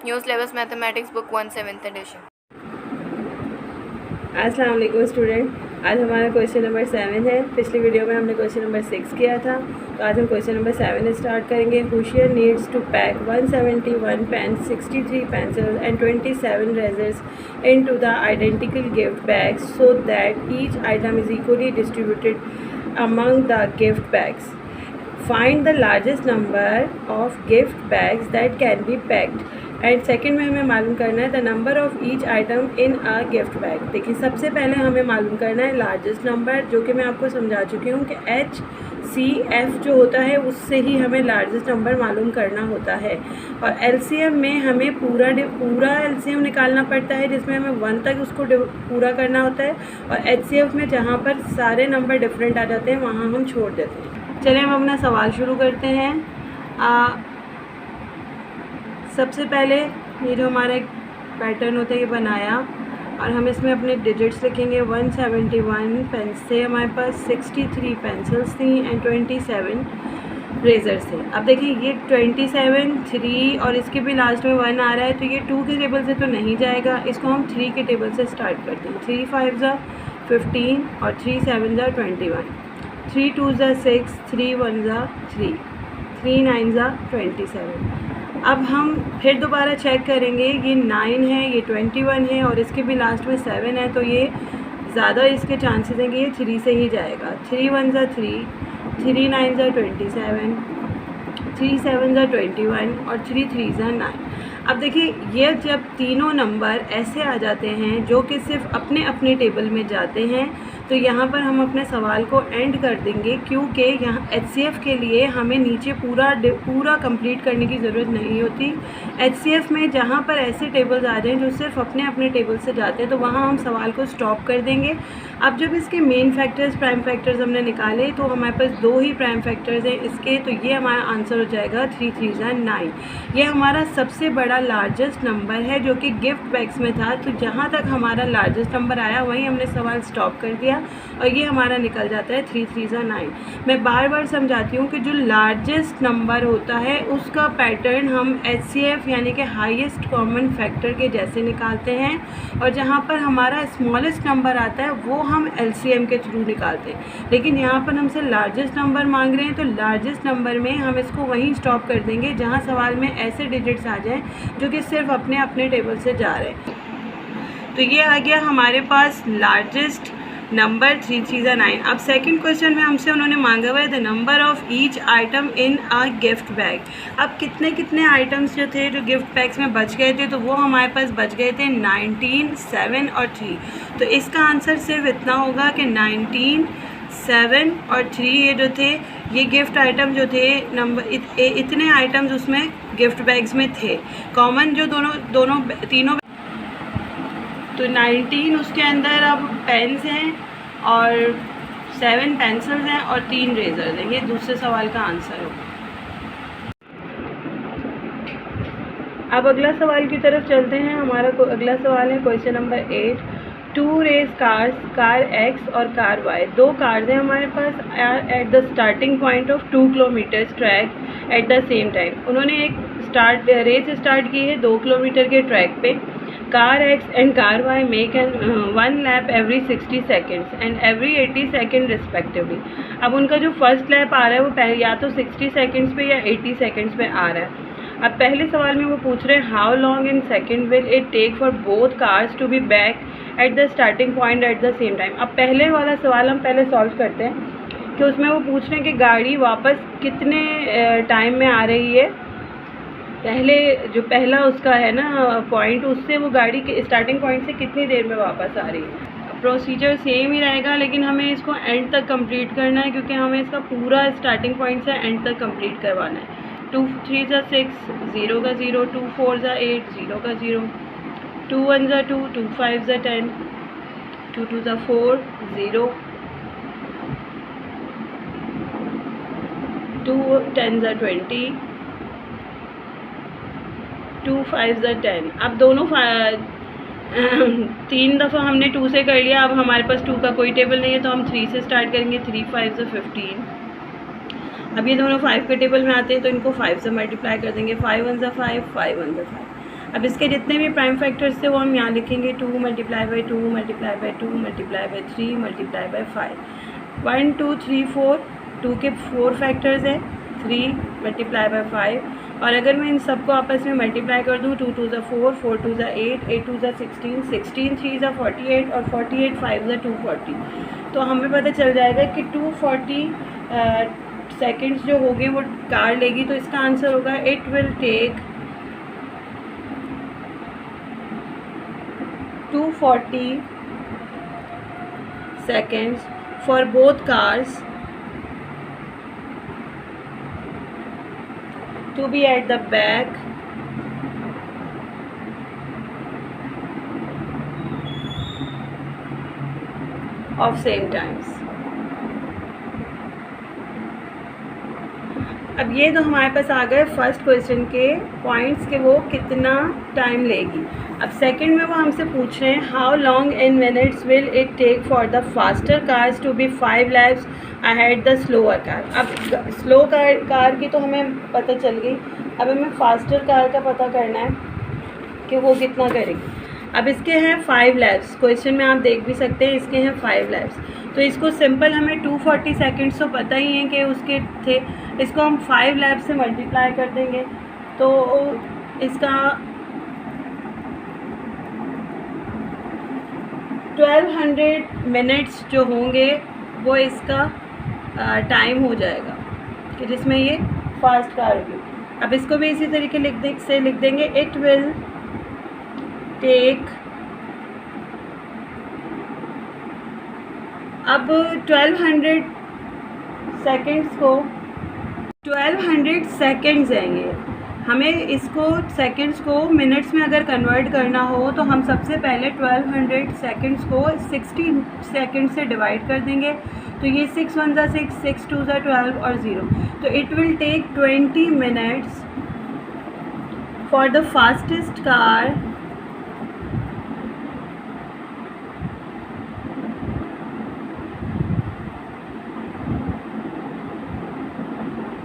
New syllabus mathematics book 1 7th edition. अस्सलाम वालेकुम student, आज हमारा क्वेश्चन नंबर 7 है। पिछली वीडियो में हमने क्वेश्चन नंबर 6 किया था, तो आज हम क्वेश्चन नंबर 7 स्टार्ट करेंगे। Hushiyar needs to pack 171 pens, 63 pencils and 27 razors into the identical gift bags so that each item is equally distributed among the gift bags. Find the largest number of gift bags that can be packed. And second में हमें मालूम करना है the number of each item in a gift bag. देखिए, सबसे पहले हमें मालूम करना है लार्जेस्ट नंबर, जो कि मैं आपको समझा चुकी हूँ कि HCF जो होता है उससे ही हमें लार्जेस्ट नंबर मालूम करना होता है। और LCM में हमें पूरा LCM निकालना पड़ता है, जिसमें हमें 1 तक उसको पूरा करना होता है। और HCF में जहाँ पर सारे नंबर डिफरेंट आ जाते हैं वहाँ हम छोड़ देते हैं। चलिए हम अपना सवाल शुरू करते हैं। सबसे पहले ये जो हमारा एक पैटर्न होता है ये बनाया, और हम इसमें अपने डिजिट्स लिखेंगे। 171 पेन से हमारे पास 63 पेंसिल्स थी एंड 27 रेजर्स थे। अब देखिए, ये 27, 3 और इसके भी लास्ट में 1 आ रहा है, तो ये 2 के टेबल से तो नहीं जाएगा, इसको हम 3 के टेबल से स्टार्ट करते हैं। 3 5 ज़ा 15 और 3 7 ज़ा 21, 3 2 ज़ा 6, 3 1 ज़ा 3, 3 9 ज़ा 27। अब हम फिर दोबारा चेक करेंगे, ये 9 है, ये 21 है और इसके भी लास्ट में 7 है, तो ये ज़्यादा इसके चांसेस हैं कि ये 3 से ही जाएगा। 3 1 ज़ा 3, 3 9 ज़ा 27, 3 7 ज़ा 21 और 3 3 ज़ा 9। अब देखिए, ये जब तीनों नंबर ऐसे आ जाते हैं जो कि सिर्फ अपने अपने टेबल में जाते हैं, तो यहाँ पर हम अपने सवाल को एंड कर देंगे, क्योंकि यहाँ HCF के लिए हमें नीचे पूरा कंप्लीट करने की ज़रूरत नहीं होती। HCF में जहाँ पर ऐसे टेबल्स आ जाएं जो सिर्फ अपने अपने टेबल से जाते हैं, तो वहाँ हम सवाल को स्टॉप कर देंगे। अब जब इसके मेन फैक्टर्स, प्राइम फैक्टर्स हमने निकाले, तो हमारे पास 2 ही प्राइम फैक्टर्स हैं इसके, तो ये हमारा आंसर हो जाएगा 3 3 ज़ा 9। ये हमारा सबसे बड़ा लार्जेस्ट नंबर है जो कि गिफ्ट बैग्स में था। तो जहाँ तक हमारा लार्जेस्ट नंबर आया वहीं हमने सवाल स्टॉप कर दिया और ये हमारा निकल जाता है 3 3 ज़ा 9। मैं बार बार समझाती हूँ कि जो लार्जेस्ट नंबर होता है उसका पैटर्न हम HCF यानी कि हाईएस्ट कॉमन फैक्टर के जैसे निकालते हैं, और जहाँ पर हमारा स्मॉलेस्ट नंबर आता है वो हम LCM के थ्रू निकालते हैं। लेकिन यहाँ पर हमसे लार्जेस्ट नंबर मांग रहे हैं, तो लार्जेस्ट नंबर में हम इसको वहीं स्टॉप कर देंगे जहाँ सवाल में ऐसे डिजिट्स आ जाएँ जो कि सिर्फ अपने अपने टेबल से जा रहे हैं। तो ये आ गया हमारे पास लार्जेस्ट नंबर 3 3 ज़ा 9। अब सेकंड क्वेश्चन में हमसे उन्होंने मांगा हुआ है the number of each item in a gift bag. अब कितने कितने आइटम्स जो थे जो गिफ्ट बैग्स में बच गए थे, तो वो हमारे पास बच गए थे 19, 7 और 3। तो इसका आंसर सिर्फ इतना होगा कि 19, 7 और 3 ये जो थे, ये गिफ्ट आइटम जो थे इतने आइटम्स उसमें गिफ्ट बैग्स में थे। कॉमन जो तीनों, तो 19 उसके अंदर अब पेन्स हैं और 7 पेंसिल्स हैं और 3 रेजर्स हैं। ये दूसरे सवाल का आंसर होगा। अब अगला सवाल की तरफ चलते हैं। हमारा अगला सवाल है question number 8। 2 race cars, car X और कार Y, 2 कार्स हैं हमारे पास at the starting point of 2 kilometres track at the same time. उन्होंने एक रेस स्टार्ट की है 2 किलोमीटर के ट्रैक पे। Car X and car Y make one lap every 60 seconds and every 80 seconds respectively। अब उनका जो फर्स्ट लैप आ रहा है वो या तो 60 सेकेंड्स पे या 80 सेकेंड्स पे आ रहा है। अब पहले सवाल में वो पूछ रहे हैं how long in second will it take for both cars to be back at the starting point at the same time. अब पहले वाला सवाल हम पहले सॉल्व करते हैं कि उसमें वो पूछ रहे हैं कि गाड़ी वापस कितने टाइम में आ रही है। पहले जो पहला उसका है ना पॉइंट, उससे वो गाड़ी के स्टार्टिंग पॉइंट से कितनी देर में वापस आ रही है। प्रोसीजर सेम ही रहेगा, लेकिन हमें इसको एंड तक कंप्लीट करना है, क्योंकि हमें इसका पूरा स्टार्टिंग पॉइंट से एंड तक कंप्लीट करवाना है। 2 3 ज़ा 6, 0 का 0, 2 4 ज़ा 8, 0 का 0, 2 1 ज़ा 2, 2 5 ज़ा 10, 2 2 ज़ा 4, 0, 2 10 ज़ा 20, 2 5 ज़ा 10। अब दोनों 3 दफ़ा हमने 2 से कर लिया। अब हमारे पास 2 का कोई टेबल नहीं है, तो हम 3 से स्टार्ट करेंगे। 3 5 ज़ा 15। अब ये दोनों 5 के टेबल में आते हैं, तो इनको 5 से मल्टीप्लाई कर देंगे। 5 1 ज़ा 5, 5 1 ज़ा 5। अब इसके जितने भी प्राइम फैक्टर्स थे वो हम यहाँ लिखेंगे 2 multiply by 2 multiply by 2 multiply by 3 multiply by 5 1 2 3 4 2 के 4 फैक्टर्स हैं 3 मल्टीप्लाई बाई 5 और अगर मैं इन सबको आपस में मल्टीप्लाई कर दूँ 2 2 4 4 2 8 8 2 16 16 3 48 और 48 5 240 तो हमें पता चल जाएगा कि 240 सेकेंड्स जो हो गए वो कार लेगी। तो इसका आंसर होगा it will take 240 seconds for both cars to be at the back of same times। अब ये तो हमारे पास आ गए फर्स्ट क्वेश्चन के पॉइंट्स के वो कितना टाइम लेगी। अब सेकंड में वो हमसे पूछ रहे हैं how long in minutes will it take for the faster cars to be 5 laps ahead the slower car. अब स्लो कार की तो हमें पता चल गई, अब हमें फास्टर कार का पता करना है कि वो कितना करेगी। अब इसके हैं 5 laps, क्वेश्चन में आप देख भी सकते हैं इसके हैं 5 laps। तो इसको सिंपल हमें 240 सेकेंड्स तो पता ही है कि उसके थे, इसको हम 5 laps से मल्टीप्लाई कर देंगे तो इसका 1200 मिनट्स जो होंगे वो इसका टाइम हो जाएगा कि जिसमें ये फास्ट कार होगी। अब इसको भी इसी तरीके लिख देंगे इट विल टेक अब 1200 सेकेंड्स को 1200 सेकेंड्स आएंगे। हमें इसको सेकेंड्स को मिनट्स में अगर कन्वर्ट करना हो तो हम सबसे पहले 1200 सेकेंड्स को 60 सेकेंड से डिवाइड कर देंगे तो ये 6 1 6 6 2 12 और 0 तो it will take 20 minutes for the fastest car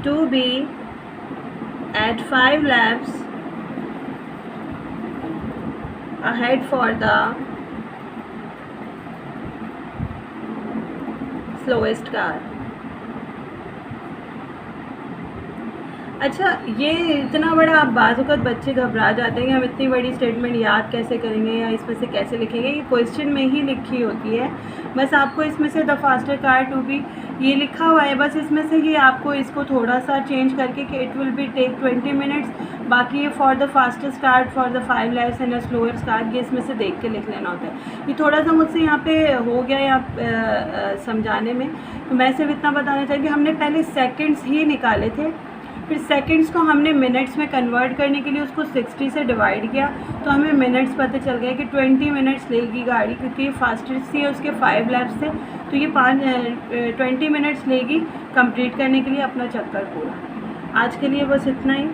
to be at 5 laps ahead for the slowest car। अच्छा, ये इतना बड़ा आप बाज़-औक़ात बच्चे घबरा जाते हैं कि हम इतनी बड़ी स्टेटमेंट याद कैसे करेंगे या इसमें से कैसे लिखेंगे। ये क्वेश्चन में ही लिखी होती है, बस आपको इसमें से the faster car to be ये लिखा हुआ है, बस इसमें से ही आपको इसको थोड़ा सा चेंज करके कि it will be take 20 minutes, बाकी ये for the fastest car for the 5 laps and the slowest car ये इसमें से देख के लिख लेना होता है। ये थोड़ा सा मुझसे यहाँ पे हो गया या समझाने में, तो मैं सिर्फ इतना बताना चाहिए कि हमने पहले सेकेंड्स ही निकाले थे, फिर सेकंड्स को हमने मिनट्स में कन्वर्ट करने के लिए उसको 60 से डिवाइड किया तो हमें मिनट्स पता चल गया कि 20 मिनट्स लेगी गाड़ी, क्योंकि ये फास्टेस्ट थी उसके 5 laps थे तो ये 20 मिनट्स लेगी कंप्लीट करने के लिए अपना चक्कर पूरा। आज के लिए बस इतना ही।